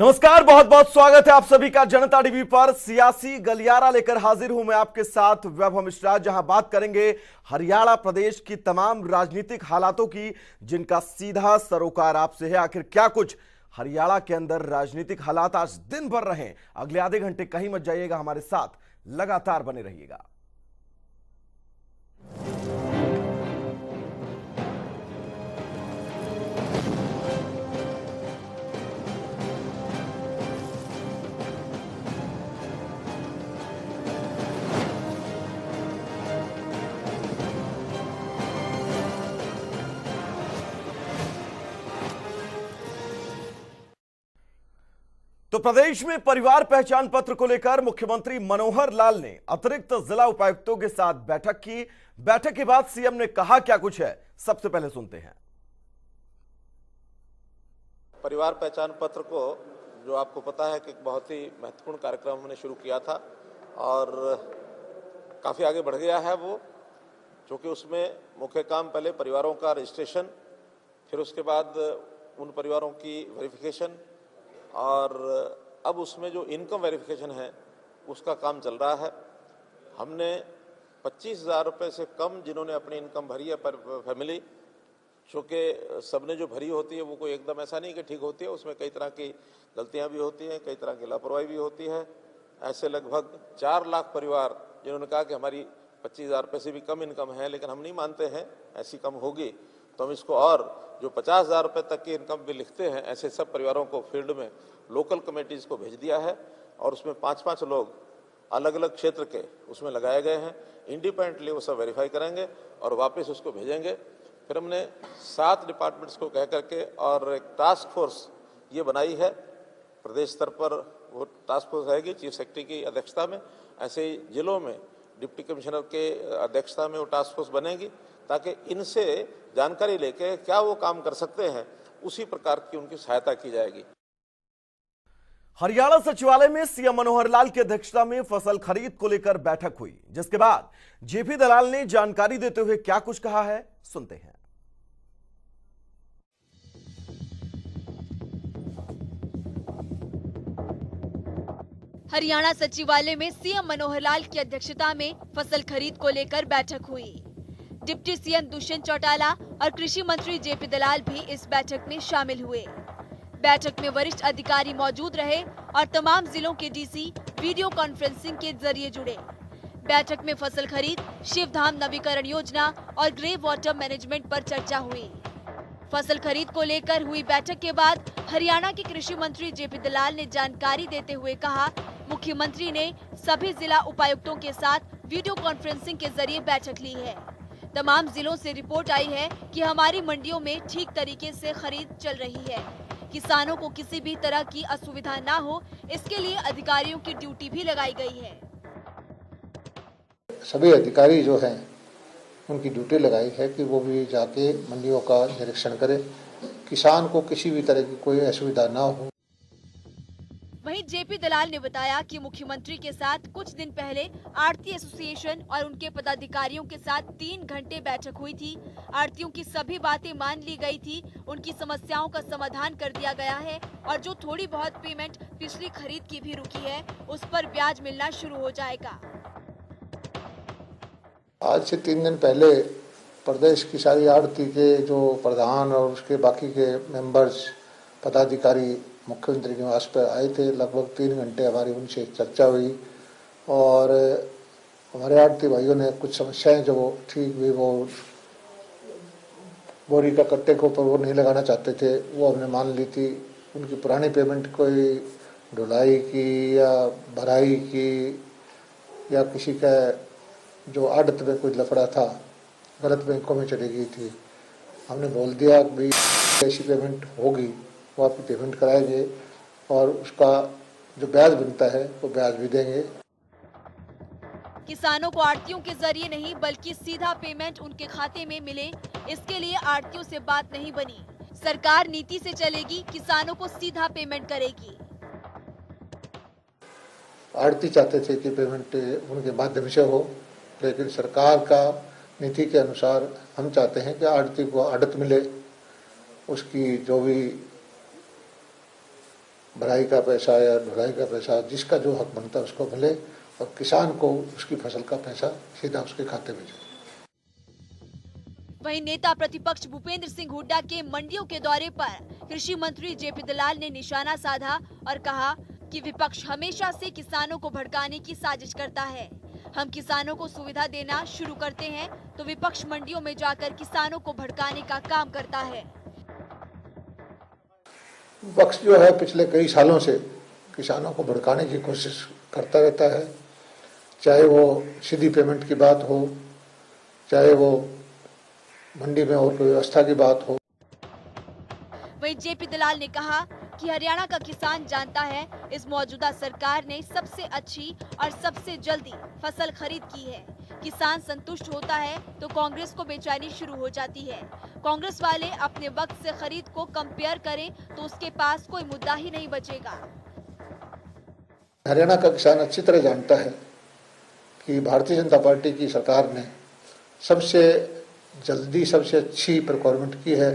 नमस्कार, बहुत बहुत स्वागत है आप सभी का जनता टीवी पर। सियासी गलियारा लेकर हाजिर हूं मैं आपके साथ वैभव मिश्रा, जहां बात करेंगे हरियाणा प्रदेश की तमाम राजनीतिक हालातों की, जिनका सीधा सरोकार आपसे है। आखिर क्या कुछ हरियाणा के अंदर राजनीतिक हालात आज दिन भर रहे, अगले आधे घंटे कहीं मत जाइएगा, हमारे साथ लगातार बने रहिएगा। तो प्रदेश में परिवार पहचान पत्र को लेकर मुख्यमंत्री मनोहर लाल ने अतिरिक्त जिला उपायुक्तों के साथ बैठक की। बैठक के बाद सीएम ने कहा क्या कुछ है, सबसे पहले सुनते हैं। परिवार पहचान पत्र को, जो आपको पता है कि बहुत ही महत्वपूर्ण कार्यक्रम हमने शुरू किया था और काफ़ी आगे बढ़ गया है वो, क्योंकि उसमें मुख्य काम पहले परिवारों का रजिस्ट्रेशन, फिर उसके बाद उन परिवारों की वेरिफिकेशन, और अब उसमें जो इनकम वेरिफिकेशन है उसका काम चल रहा है। हमने 25,000 रुपये से कम जिन्होंने अपनी इनकम भरी है पर फैमिली, चूँकि सबने जो भरी होती है वो कोई एकदम ऐसा नहीं कि ठीक होती है, उसमें कई तरह की गलतियां भी होती हैं, कई तरह की लापरवाही भी होती है। ऐसे लगभग 4 लाख परिवार जिन्होंने कहा कि हमारी 25,000 रुपये से भी कम इनकम है, लेकिन हम नहीं मानते हैं ऐसी कम होगी, तो हम इसको और जो 50,000 रुपये तक की इनकम भी लिखते हैं, ऐसे सब परिवारों को फील्ड में लोकल कमेटीज़ को भेज दिया है और उसमें 5-5 लोग अलग अलग क्षेत्र के उसमें लगाए गए हैं। इंडिपेंडेंटली वो सब वेरीफाई करेंगे और वापस उसको भेजेंगे। फिर हमने 7 डिपार्टमेंट्स को कह करके और एक टास्क फोर्स ये बनाई है प्रदेश स्तर पर, वो टास्क फोर्स रहेगी चीफ सेक्रेटरी की अध्यक्षता में। ऐसे ही जिलों में डिप्टी कमिश्नर के अध्यक्षता में वो टास्क फोर्स बनेगी, ताकि इनसे जानकारी लेके क्या वो काम कर सकते हैं उसी प्रकार की उनकी सहायता की जाएगी। हरियाणा सचिवालय में सीएम मनोहर लाल की अध्यक्षता में फसल खरीद को लेकर बैठक हुई, जिसके बाद जेपी दलाल ने जानकारी देते हुए क्या कुछ कहा है, सुनते हैं। हरियाणा सचिवालय में सीएम मनोहर लाल की अध्यक्षता में फसल खरीद को लेकर बैठक हुई। डिप्टी सीएम दुष्यंत चौटाला और कृषि मंत्री जेपी दलाल भी इस बैठक में शामिल हुए। बैठक में वरिष्ठ अधिकारी मौजूद रहे और तमाम जिलों के डीसी वीडियो कॉन्फ्रेंसिंग के जरिए जुड़े। बैठक में फसल खरीद, शिवधाम नवीकरण योजना और ग्रे वाटर मैनेजमेंट पर चर्चा हुई। फसल खरीद को लेकर हुई बैठक के बाद हरियाणा के कृषि मंत्री जेपी दलाल ने जानकारी देते हुए कहा, मुख्यमंत्री ने सभी जिला उपायुक्तों के साथ वीडियो कॉन्फ्रेंसिंग के जरिए बैठक ली है। तमाम जिलों से रिपोर्ट आई है कि हमारी मंडियों में ठीक तरीके से खरीद चल रही है। किसानों को किसी भी तरह की असुविधा ना हो, इसके लिए अधिकारियों की ड्यूटी भी लगाई गई है। सभी अधिकारी जो हैं उनकी ड्यूटी लगाई है कि वो भी जाके मंडियों का निरीक्षण करें, किसान को किसी भी तरह की कोई असुविधा ना हो। वहीं जेपी दलाल ने बताया कि मुख्यमंत्री के साथ कुछ दिन पहले आढ़ती एसोसिएशन और उनके पदाधिकारियों के साथ 3 घंटे बैठक हुई थी। आढ़तियों की सभी बातें मान ली गई थी, उनकी समस्याओं का समाधान कर दिया गया है और जो थोड़ी बहुत पेमेंट पिछली खरीद की भी रुकी है, उस पर ब्याज मिलना शुरू हो जाएगा। आज से 3 दिन पहले प्रदेश की सारी आढ़ती के जो प्रधान और उसके बाकी के मेंबर्स पदाधिकारी मुख्यमंत्री के निवास पर आए थे। लगभग 3 घंटे हमारी उनसे चर्चा हुई और हमारे आढ़ती भाइयों ने कुछ समस्याएं जो ठीक भी, वो बोरी का कट्टे के ऊपर वो नहीं लगाना चाहते थे, वो हमने मान ली थी। उनकी पुरानी पेमेंट कोई ढुलाई की या भराई की या किसी का जो आड़त में कुछ लफड़ा था, गलत बैंकों में चली गई थी, हमने बोल दिया कि भाई ऐसी पेमेंट होगी वो आपकी पेमेंट कराएंगे और उसका जो ब्याज बनता है वो ब्याज भी देंगे। किसानों को आढ़तियों के जरिए नहीं बल्कि सीधा पेमेंट उनके खाते में मिले, इसके लिए आढ़तियों से बात नहीं बनी। सरकार नीति से चलेगी, किसानों को सीधा पेमेंट करेगी। आढ़ती चाहते थे कि पेमेंट उनके माध्यम से हो, लेकिन सरकार का नीति के अनुसार हम चाहते हैं कि आढ़ती को आढ़त मिले, उसकी जो भी भराई का पैसा या ढुलाई का पैसा जिसका जो हक बनता है उसको मिले और किसान को उसकी फसल का पैसा सीधा उसके खाते में जाए। वहीं नेता प्रतिपक्ष भूपेंद्र सिंह हुड्डा के मंडियों के दौरे पर कृषि मंत्री जेपी दलाल ने निशाना साधा और कहा कि विपक्ष हमेशा से किसानों को भड़काने की साजिश करता है। हम किसानों को सुविधा देना शुरू करते हैं तो विपक्ष मंडियों में जाकर किसानों को भड़काने का काम करता है। विपक्ष जो है पिछले कई सालों से किसानों को भड़काने की कोशिश करता रहता है, चाहे वो सीधी पेमेंट की बात हो, चाहे वो मंडी में और कोई व्यवस्था की बात हो। वहीं जेपी दलाल ने कहा कि हरियाणा का किसान जानता है इस मौजूदा सरकार ने सबसे अच्छी और सबसे जल्दी फसल खरीद की है। किसान संतुष्ट होता है तो कांग्रेस को बेचैनी शुरू हो जाती है। कांग्रेस वाले अपने वक्त से खरीद को कंपेयर करें तो उसके पास कोई मुद्दा ही नहीं बचेगा। हरियाणा का किसान अच्छी तरह जानता है कि भारतीय जनता पार्टी की सरकार ने सबसे जल्दी सबसे अच्छी प्रोक्योरमेंट की है।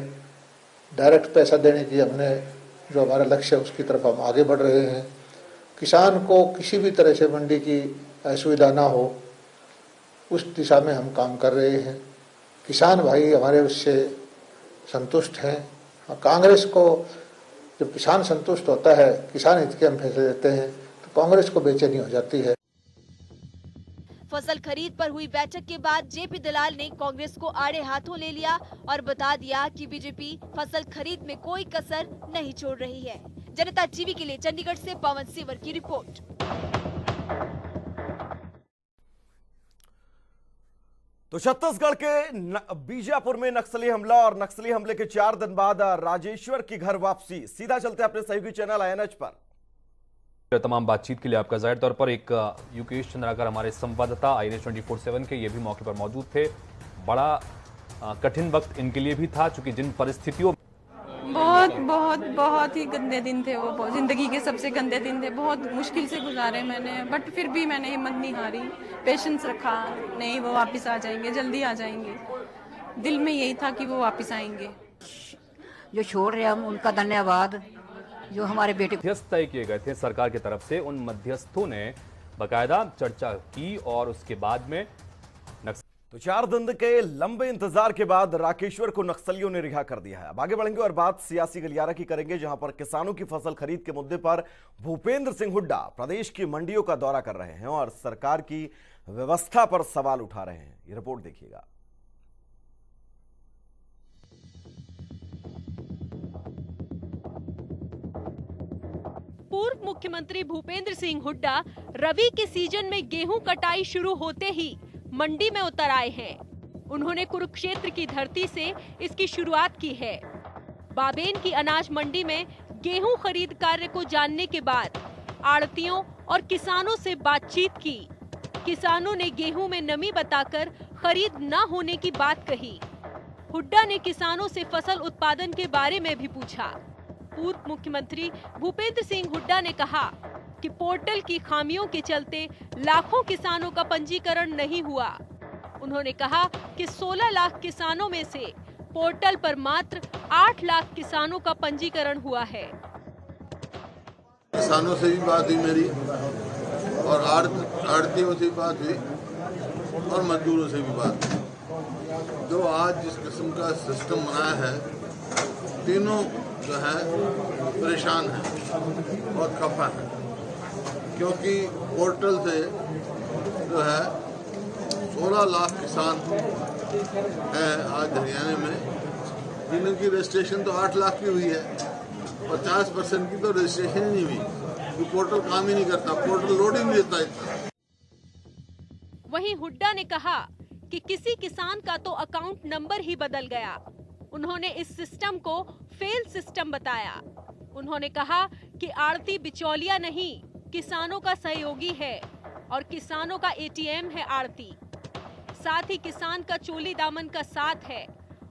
डायरेक्ट पैसा देने की हमने जो हमारा लक्ष्य है उसकी तरफ हम आगे बढ़ रहे हैं। किसान को किसी भी तरह से मंडी की असुविधा ना हो उस दिशा में हम काम कर रहे हैं। किसान भाई हमारे उससे संतुष्ट हैं। कांग्रेस को जब किसान संतुष्ट होता है, किसान हित के हम फैसले देते हैं तो कांग्रेस को बेचैनी हो जाती है। फसल खरीद पर हुई बैठक के बाद जेपी दलाल ने कांग्रेस को आड़े हाथों ले लिया और बता दिया कि बीजेपी फसल खरीद में कोई कसर नहीं छोड़ रही है। जनता टीवी के लिए चंडीगढ़ से पवन सिवर की रिपोर्ट। तो छत्तीसगढ़ के बीजापुर में नक्सली हमला और नक्सली हमले के 4 दिन बाद राजेश्वर की घर वापसी। सीधा चलते अपने सहयोगी चैनल आईएनएच पर। तमाम बातचीत के लिए आपका जाहिर तौर पर एक युकेश चंद्राकर हमारे संवाददाता आईएनएच 24/7 के ये भी मौके पर मौजूद थे। बड़ा कठिन वक्त इनके लिए भी था क्योंकि जिन परिस्थितियों बहुत ही गंदे दिन थे वो, जिंदगी के सबसे गंदे दिन थे। बहुत मुश्किल से गुजारे मैंने, बट फिर भी मैंने हिम्मत नहीं हारी, पेशेंस रखा। नहीं, वो वापस आ जाएंगे, जल्दी आ जाएंगे। दिल में यही था कि वो वापस आएंगे। जो छोड़ रहे हम उनका धन्यवाद। जो हमारे बेटे मध्यस्थ तय किए गए थे सरकार की तरफ से, उन मध्यस्थों ने बाकायदा चर्चा की और उसके बाद में तो 4 दिन के लंबे इंतजार के बाद राकेश्वर को नक्सलियों ने रिहा कर दिया है। अब आगे बढ़ेंगे और बात सियासी गलियारा की करेंगे, जहां पर किसानों की फसल खरीद के मुद्दे पर भूपेंद्र सिंह हुड्डा प्रदेश की मंडियों का दौरा कर रहे हैं और सरकार की व्यवस्था पर सवाल उठा रहे हैं। ये रिपोर्ट देखिएगा। पूर्व मुख्यमंत्री भूपेंद्र सिंह हुड्डा रबी के सीजन में गेहूं कटाई शुरू होते ही मंडी में उतर आए हैं। उन्होंने कुरुक्षेत्र की धरती से इसकी शुरुआत की है। बाबेन की अनाज मंडी में गेहूं खरीद कार्य को जानने के बाद आड़तियों और किसानों से बातचीत की। किसानों ने गेहूं में नमी बताकर खरीद न होने की बात कही। हुड्डा ने किसानों से फसल उत्पादन के बारे में भी पूछा। पूर्व मुख्यमंत्री भूपेंद्र सिंह हुड्डा ने कहा कि पोर्टल की खामियों के चलते लाखों किसानों का पंजीकरण नहीं हुआ। उन्होंने कहा कि 16 लाख किसानों में से पोर्टल पर मात्र 8 लाख किसानों का पंजीकरण हुआ है। किसानों से भी बात हुई मेरी और आड़तियों से भी बात हुई और मजदूरों से भी बात हुई। जो आज जिस किस्म का सिस्टम बनाया है, तीनों जो है परेशान है, बहुत खफा है, क्योंकि पोर्टल से जो है 16 लाख किसान है आज हरियाणा में, जिनकी रजिस्ट्रेशन तो 8 लाख की हुई है। 50% की तो रजिस्ट्रेशन ही नहीं हुई। पोर्टल काम ही नहीं करता, पोर्टल लोड ही नहीं देता इतना। वहीं हुड्डा ने कहा कि किसी किसान का तो अकाउंट नंबर ही बदल गया। उन्होंने इस सिस्टम को फेल सिस्टम बताया। उन्होंने कहा कि आड़ती बिचौलिया नहीं, किसानों का सहयोगी है और किसानों का एटीएम है आड़ती। साथ ही किसान का चोली दामन का साथ है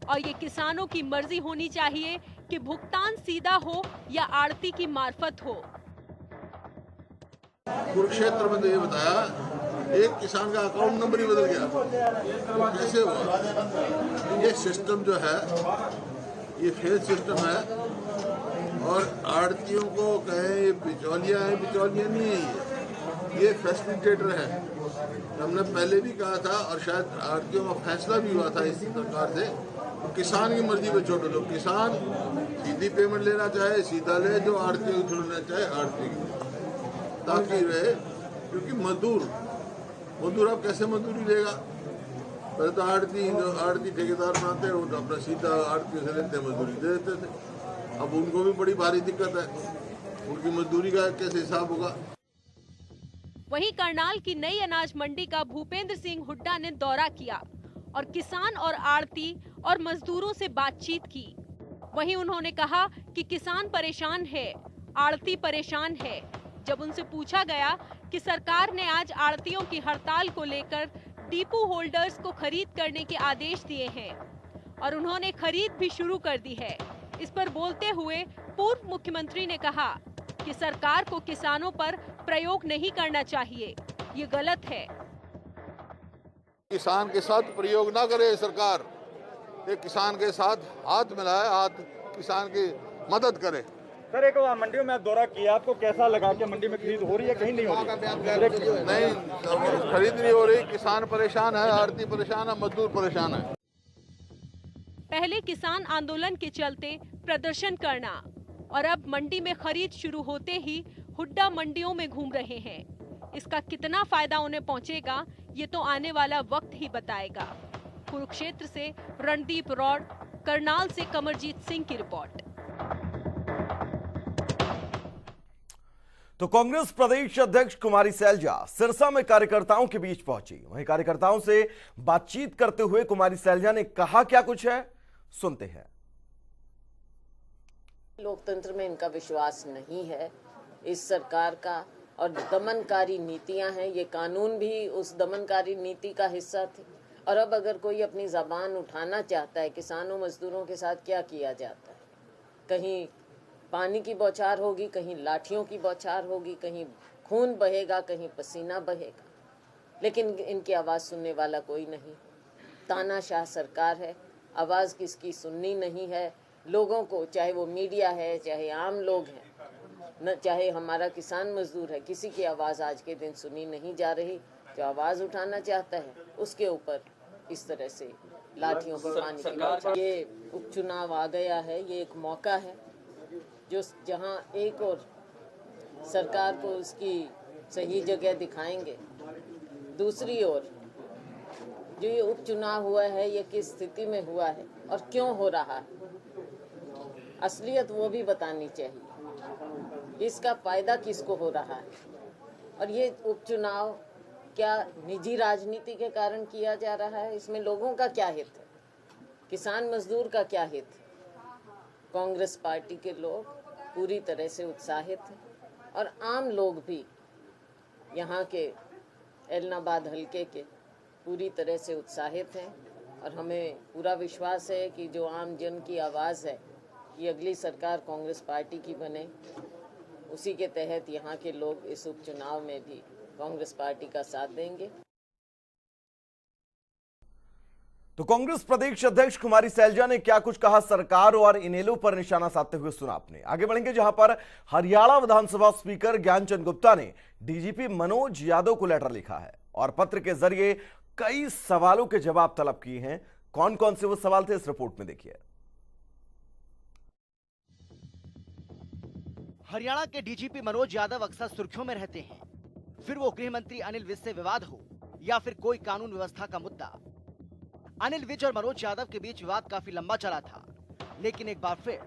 और ये किसानों की मर्जी होनी चाहिए कि भुगतान सीधा हो या आड़ती की मार्फत हो। कुरुक्षेत्र में तो ये बताया एक किसान का अकाउंट नंबर ही बदल गया, तो कैसे हुआ? ये सिस्टम जो है ये फेल सिस्टम है और आड़तियों को कहे बिचौलिया है, बिचौलिया नहीं है, ये फैसिलिटेटर है। हमने पहले भी कहा था और शायद आड़तियों का फैसला भी हुआ था इस सरकार से, किसान की मर्जी पे छोड़ दो। किसान सीधी पेमेंट लेना चाहे सीधा ले, जो आड़ती को छोड़ना चाहे आड़ती की, ताकि रहे। क्योंकि मजदूर अब कैसे मजदूरी लेगा? पहले तो आड़ती ठेकेदार बनाते हैं, वो तो अपना सीधा आड़ती से लेते मजदूरी दे देते थे। अब उनको भी बड़ी भारी दिक्कत है, उनकी मजदूरी का कैसे हिसाब होगा? वहीं करनाल की नई अनाज मंडी का भूपेंद्र सिंह हुड्डा ने दौरा किया और किसान और आड़ती और मजदूरों से बातचीत की। वहीं उन्होंने कहा कि किसान परेशान है, आड़ती परेशान है। जब उनसे पूछा गया कि सरकार ने आज आड़तियों की हड़ताल को लेकर डिपो होल्डर्स को खरीद करने के आदेश दिए हैं और उन्होंने खरीद भी शुरू कर दी है, इस पर बोलते हुए पूर्व मुख्यमंत्री ने कहा कि सरकार को किसानों पर प्रयोग नहीं करना चाहिए, ये गलत है। किसान के साथ प्रयोग ना करे सरकार, ये किसान के साथ हाथ मिलाए, हाथ किसान की मदद करे। सर, एक मंडियों में दौरा किया, आपको कैसा लगा कि मंडी में खरीद हो रही है, कहीं नहीं हो रही? नहीं, खरीद नहीं हो रही। किसान परेशान है, आड़ती परेशान है, मजदूर परेशान है। पहले किसान आंदोलन के चलते प्रदर्शन करना और अब मंडी में खरीद शुरू होते ही हुड्डा मंडियों में घूम रहे हैं। इसका कितना फायदा उन्हें पहुंचेगा, ये तो आने वाला वक्त ही बताएगा। कुरुक्षेत्र से रणदीप रॉड, करनाल से कमरजीत सिंह की रिपोर्ट। तो कांग्रेस प्रदेश अध्यक्ष कुमारी सैलजा सिरसा में कार्यकर्ताओं के बीच पहुंची। वहीं कार्यकर्ताओं से बातचीत करते हुए कुमारी सैलजा ने कहा क्या कुछ है, सुनते हैं। लोकतंत्र में इनका विश्वास नहीं है, इस सरकार का, और दमनकारी नीतियां हैं। ये कानून भी उस दमनकारी नीति का हिस्सा थे। और अब अगर कोई अपनी ज़बान उठाना चाहता है, किसानों मजदूरों के साथ क्या किया जाता है, कहीं पानी की बौछार होगी, कहीं लाठियों की बौछार होगी, कहीं खून बहेगा, कहीं पसीना बहेगा, लेकिन इनकी आवाज़ सुनने वाला कोई नहीं। तानाशाह सरकार है, आवाज़ किसकी सुननी नहीं है। लोगों को, चाहे वो मीडिया है, चाहे आम लोग हैं, न चाहे हमारा किसान मजदूर है, किसी की आवाज़ आज के दिन सुनी नहीं जा रही। जो आवाज़ उठाना चाहता है उसके ऊपर इस तरह से लाठियों को पानी की। ये उपचुनाव आ गया है, ये एक मौका है जो जहां एक और सरकार को उसकी सही जगह दिखाएंगे, दूसरी ओर जो ये उपचुनाव हुआ है ये किस स्थिति में हुआ है और क्यों हो रहा है, असलियत वो भी बतानी चाहिए। इसका फायदा किसको हो रहा है और ये उपचुनाव क्या निजी राजनीति के कारण किया जा रहा है, इसमें लोगों का क्या हित है, किसान मजदूर का क्या हित है। कांग्रेस पार्टी के लोग पूरी तरह से उत्साहित हैं और आम लोग भी यहाँ के एलनाबाद हलके के पूरी तरह से उत्साहित हैं और हमें पूरा विश्वास है कि जो आम जन की आवाज़ है, ये अगली सरकार कांग्रेस पार्टी की बने, उसी के तहत यहाँ के लोग इस उपचुनाव में भी कांग्रेस पार्टी का साथ देंगे। तो कांग्रेस प्रदेश अध्यक्ष कुमारी सैलजा ने क्या कुछ कहा, सरकार और इनेलो पर निशाना साधते हुए सुना आपने। आगे बढ़ेंगे जहां पर हरियाणा विधानसभा स्पीकर ज्ञानचंद गुप्ता ने डीजीपी मनोज यादव को लेटर लिखा है और पत्र के जरिए कई सवालों के जवाब तलब किए हैं। कौन कौन से वो सवाल थे, इस रिपोर्ट में देखिए। हरियाणा के डीजीपी मनोज यादव अक्सर सुर्खियों में रहते हैं, फिर वो गृह मंत्री अनिल विज से विवाद हो या फिर कोई कानून व्यवस्था का मुद्दा। अनिल विज और मनोज यादव के बीच विवाद काफी लंबा चला था, लेकिन एक बार फिर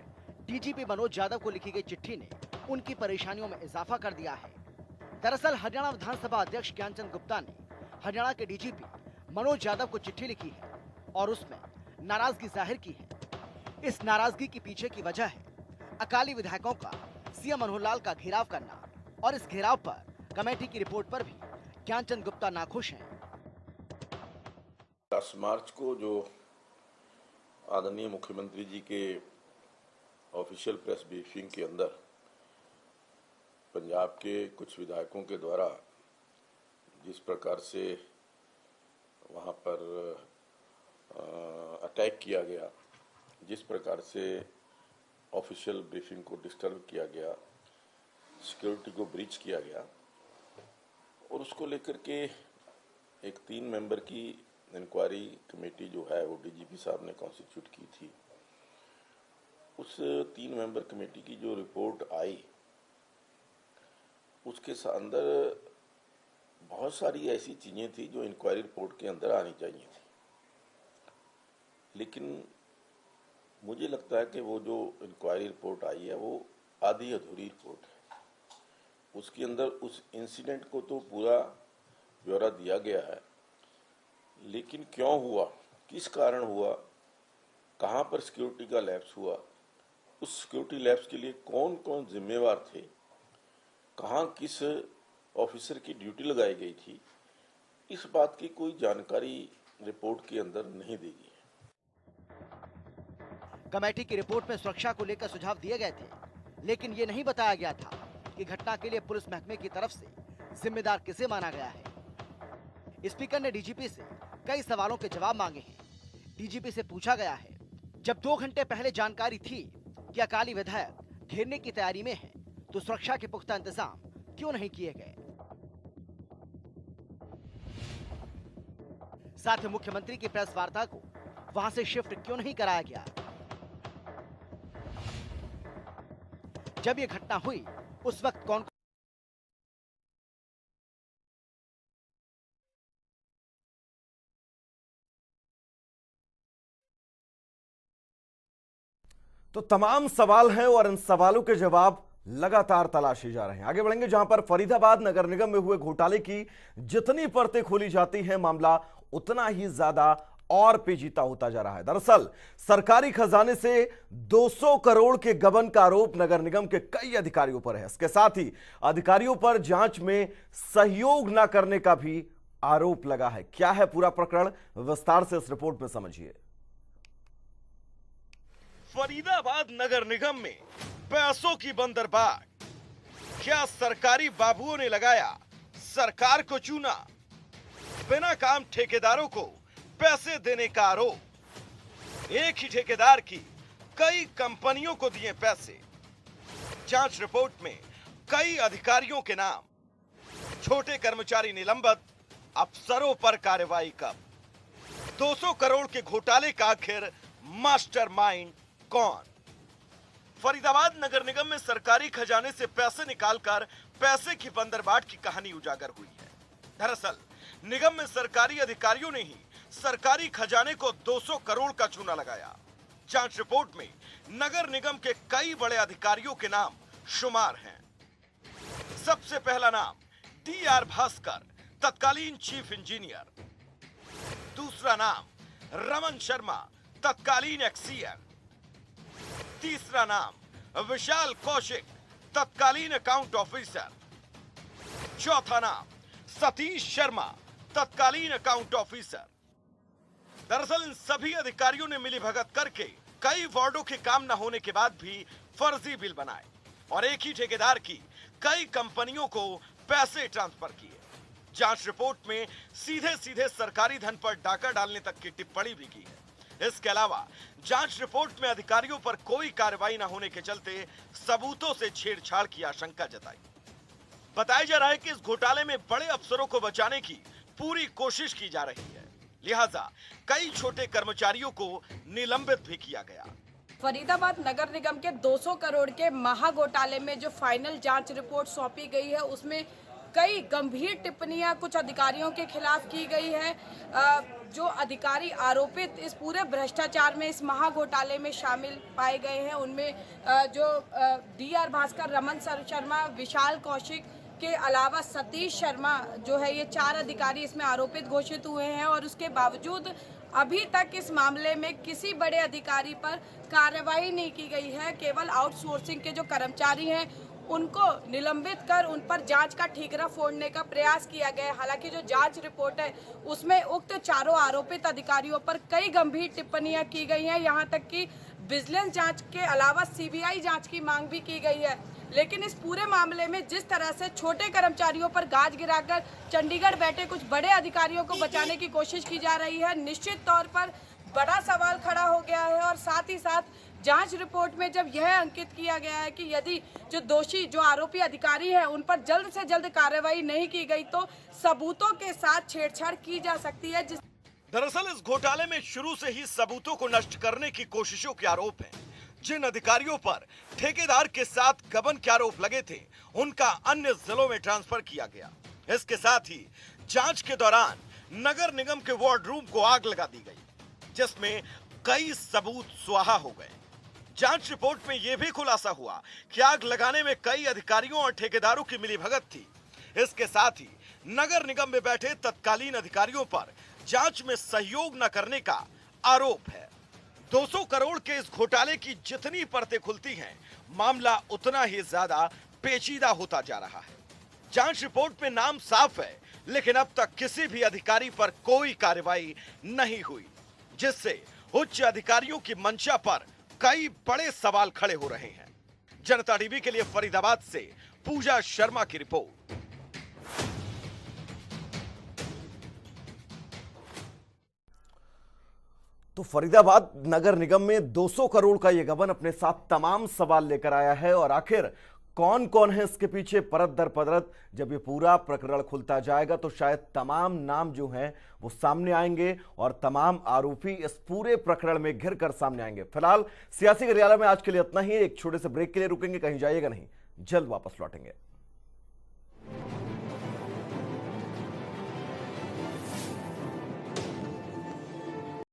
डीजीपी मनोज यादव को लिखी गई चिट्ठी ने उनकी परेशानियों में इजाफा कर दिया है। दरअसल हरियाणा विधानसभा अध्यक्ष ज्ञानचंद गुप्ता ने हरियाणा के डीजीपी मनोज यादव को चिट्ठी लिखी है और उसमें नाराजगी जाहिर की है। इस नाराजगी के पीछे की वजह है अकाली विधायकों का सीएम मनोहर लाल का घेराव करना, और इस घेराव पर कमेटी की रिपोर्ट पर भी ज्ञानचंद गुप्ता नाखुश हैं। 10 मार्च को जो आदरणीय मुख्यमंत्री जी के ऑफिशियल प्रेस ब्रीफिंग के अंदर पंजाब के कुछ विधायकों के द्वारा जिस प्रकार से वहाँ पर अटैक किया गया, जिस प्रकार से ऑफिशियल ब्रीफिंग को डिस्टर्ब किया गया, सिक्योरिटी को ब्रीच किया गया और उसको लेकर के एक 3 मेंबर की इंक्वायरी कमेटी जो है वो डीजीपी साहब ने कॉन्स्टिट्यूट की थी। उस 3 मेंबर कमेटी की जो रिपोर्ट आई उसके अंदर बहुत सारी ऐसी चीज़ें थी जो इंक्वायरी रिपोर्ट के अंदर आनी चाहिए थी, लेकिन मुझे लगता है कि वो जो इंक्वायरी रिपोर्ट आई है वो आधी अधूरी रिपोर्ट है। उसके अंदर उस इंसिडेंट को तो पूरा ब्यौरा दिया गया है, लेकिन क्यों हुआ, किस कारण हुआ, कहाँ पर सिक्योरिटी का लैप्स हुआ, उस सिक्योरिटी लैप्स के लिए कौन कौन जिम्मेवार थे, कहाँ किस ऑफिसर की ड्यूटी लगाई गई थी, इस बात की कोई जानकारी रिपोर्ट के अंदर नहीं दी गई है। कमेटी की रिपोर्ट में सुरक्षा को लेकर सुझाव दिए गए थे, लेकिन ये नहीं बताया गया था कि घटना के लिए पुलिस महकमे की तरफ से जिम्मेदार किसे माना गया है। स्पीकर ने डीजीपी से कई सवालों के जवाब मांगे हैं। डीजीपी से पूछा गया है, जब 2 घंटे पहले जानकारी थी कि अकाली विधायक घेरने की तैयारी में है, तो सुरक्षा के पुख्ता इंतजाम क्यों नहीं किए गए। साथ ही मुख्यमंत्री की प्रेस वार्ता को वहां से शिफ्ट क्यों नहीं कराया गया। जब ये घटना हुई उस वक्त कौन तो तमाम सवाल हैं और इन सवालों के जवाब लगातार तलाशे जा रहे हैं। आगे बढ़ेंगे जहां पर फरीदाबाद नगर निगम में हुए घोटाले की जितनी परतें खोली जाती हैं, मामला उतना ही ज्यादा और पेचीदा होता जा रहा है। दरअसल सरकारी खजाने से 200 करोड़ के गबन का आरोप नगर निगम के कई अधिकारियों पर है। इसके साथ ही अधिकारियों पर जांच में सहयोग न करने का भी आरोप लगा है। क्या है पूरा प्रकरण, विस्तार से इस रिपोर्ट में समझिए। फरीदाबाद नगर निगम में पैसों की बंदरबाग, क्या सरकारी बाबुओं ने लगाया सरकार को चूना। बिना काम ठेकेदारों को पैसे देने का आरोप, एक ही ठेकेदार की कई कंपनियों को दिए पैसे। जांच रिपोर्ट में कई अधिकारियों के नाम, छोटे कर्मचारी निलंबित, अफसरों पर कार्रवाई कब। 200 करोड़ के घोटाले का आखिर मास्टरमाइंड कौन। फरीदाबाद नगर निगम में सरकारी खजाने से पैसे निकालकर पैसे की बंदरबाट की कहानी उजागर हुई है। दरअसल निगम में सरकारी अधिकारियों ने ही सरकारी खजाने को 200 करोड़ का चूना लगाया। जांच रिपोर्ट में नगर निगम के कई बड़े अधिकारियों के नाम शुमार हैं। सबसे पहला नाम DR भास्कर, तत्कालीन चीफ इंजीनियर। दूसरा नाम रमन शर्मा, तत्कालीन एक्सीएन। तीसरा नाम विशाल कौशिक, तत्कालीन अकाउंट ऑफिसर। चौथा नाम सतीश शर्मा, तत्कालीन अकाउंट ऑफिसर। दरअसल इन सभी अधिकारियों ने मिलीभगत करके कई वार्डों के काम न होने के बाद भी फर्जी बिल बनाए और एक ही ठेकेदार की कई कंपनियों को पैसे ट्रांसफर किए। जांच रिपोर्ट में सीधे सीधे सरकारी धन पर डाका डालने तक की टिप्पणी भी की है। इसके अलावा जांच रिपोर्ट में अधिकारियों पर कोई कार्रवाई न होने के चलते सबूतों से छेड़छाड़ की आशंका जताई। बताया जा रहा है कि इस घोटाले में बड़े अफसरों को बचाने की पूरी कोशिश की जा रही है, लिहाजा कई छोटे कर्मचारियों को निलंबित भी किया गया। फरीदाबाद नगर निगम के 200 करोड़ के महा घोटाले में जो फाइनल जांच रिपोर्ट सौंपी गई है उसमें कई गंभीर टिप्पणियां कुछ अधिकारियों के खिलाफ की गई है। जो अधिकारी आरोपित इस पूरे भ्रष्टाचार में, इस महा घोटाले में शामिल पाए गए हैं, उनमें जो DR भास्कर, रमन शर्मा, विशाल कौशिक के अलावा सतीश शर्मा जो है, ये 4 अधिकारी इसमें आरोपित घोषित हुए हैं। और उसके बावजूद अभी तक इस मामले में किसी बड़े अधिकारी पर कार्रवाई नहीं की गई है। केवल आउटसोर्सिंग के जो कर्मचारी हैं उनको निलंबित कर उन पर जांच का ठीकरा फोड़ने का प्रयास किया गया। हालांकि जो जांच रिपोर्ट है उसमें उक्त चारों आरोपित अधिकारियों पर कई गंभीर टिप्पणियां की गई हैं। यहां तक कि विजिलेंस जांच के अलावा CBI जांच की मांग भी की गई है। लेकिन इस पूरे मामले में जिस तरह से छोटे कर्मचारियों पर गाज गिराकर चंडीगढ़ बैठे कुछ बड़े अधिकारियों को बचाने की कोशिश की जा रही है, निश्चित तौर पर बड़ा सवाल खड़ा हो गया है। और साथ ही साथ जांच रिपोर्ट में जब यह अंकित किया गया है कि यदि जो दोषी, जो आरोपी अधिकारी है, उन पर जल्द से जल्द कार्रवाई नहीं की गई तो सबूतों के साथ छेड़छाड़ की जा सकती है। दरअसल इस घोटाले में शुरू से ही सबूतों को नष्ट करने की कोशिशों के आरोप हैं। जिन अधिकारियों पर ठेकेदार के साथ गबन के आरोप लगे थे, उनका अन्य जिलों में ट्रांसफर किया गया। इसके साथ ही जांच के दौरान नगर निगम के वार्ड रूम को आग लगा दी गई, जिसमें कई सबूत स्वाहा हो गए। जांच रिपोर्ट में यह भी खुलासा हुआ कि आग लगाने में कई अधिकारियों और ठेकेदारों की मिलीभगत थी। इसके साथ ही नगर निगम में बैठे तत्कालीन अधिकारियों पर जांच में सहयोग न करने का आरोप है। 200 करोड़ के इस घोटाले की जितनी परतें खुलती हैं, मामला उतना ही ज्यादा पेचीदा होता जा रहा है। जांच रिपोर्ट में नाम साफ है, लेकिन अब तक किसी भी अधिकारी पर कोई कार्रवाई नहीं हुई, जिससे उच्च अधिकारियों की मंशा पर कई बड़े सवाल खड़े हो रहे हैं। जनता टीवी के लिए फरीदाबाद से पूजा शर्मा की रिपोर्ट। तो फरीदाबाद नगर निगम में 200 करोड़ का यह गबन अपने साथ तमाम सवाल लेकर आया है, और आखिर कौन कौन है इसके पीछे परत दर परत। जब ये पूरा प्रकरण खुलता जाएगा तो शायद तमाम नाम जो हैं वो सामने आएंगे और तमाम आरोपी इस पूरे प्रकरण में घिर कर सामने आएंगे। फिलहाल सियासी गलियारा में आज के लिए इतना ही। एक छोटे से ब्रेक के लिए रुकेंगे, कहीं जाइएगा नहीं, जल्द वापस लौटेंगे।